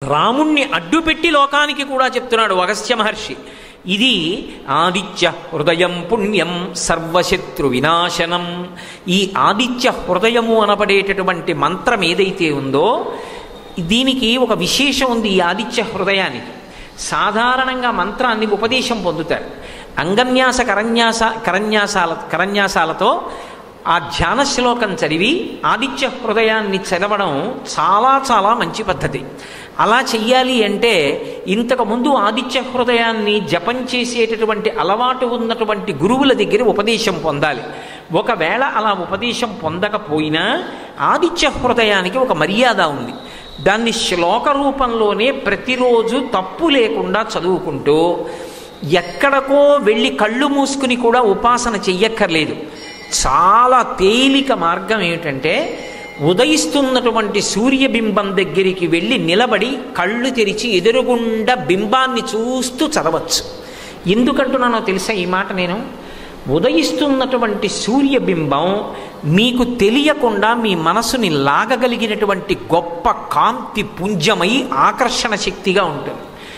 రాముణ్ణి అడ్డుపెట్టి లోకానికి కూడా చెప్తున్నాడు అగస్త్య మహర్షి. ఇది ఆదిత్య హృదయం పుణ్యం సర్వశత్రు వినాశనం. ఈ ఆదిత్య హృదయము అనబడేటటువంటి మంత్రం ఏదైతే ఉందో దీనికి ఒక విశేషం ఉంది. ఈ ఆదిత్య హృదయానికి సాధారణంగా మంత్రాన్ని ఉపదేశం పొందుతారు. అంగన్యాస కరన్యాసాలతో ఆ ధ్యాన శ్లోకం చదివి ఆదిత్య హృదయాన్ని చదవడం చాలా చాలా మంచి పద్ధతి. అలా చెయ్యాలి అంటే ఇంతకుముందు ఆదిత్య హృదయాన్ని జపం చేసేటటువంటి అలవాటు ఉన్నటువంటి గురువుల దగ్గర ఉపదేశం పొందాలి. ఒకవేళ అలా ఉపదేశం పొందకపోయినా ఆదిత్య హృదయానికి ఒక మర్యాద ఉంది. దాన్ని శ్లోక రూపంలోనే ప్రతిరోజు తప్పు లేకుండా చదువుకుంటూ ఎక్కడికో వెళ్ళి కళ్ళు మూసుకుని కూడా ఉపాసన చెయ్యక్కర్లేదు. చాలా తేలిక మార్గం ఏమిటంటే ఉదయిస్తున్నటువంటి సూర్యబింబం దగ్గరికి వెళ్ళి నిలబడి కళ్ళు తెరిచి ఎదురుగుండా బింబాన్ని చూస్తూ చదవచ్చు. ఎందుకంటున్నానో తెలుసా ఈ మాట? నేను ఉదయిస్తున్నటువంటి సూర్యబింబం మీకు తెలియకుండా మీ మనసుని లాగగలిగినటువంటి గొప్ప కాంతి పుంజమై ఆకర్షణ శక్తిగా ఉంటుంది.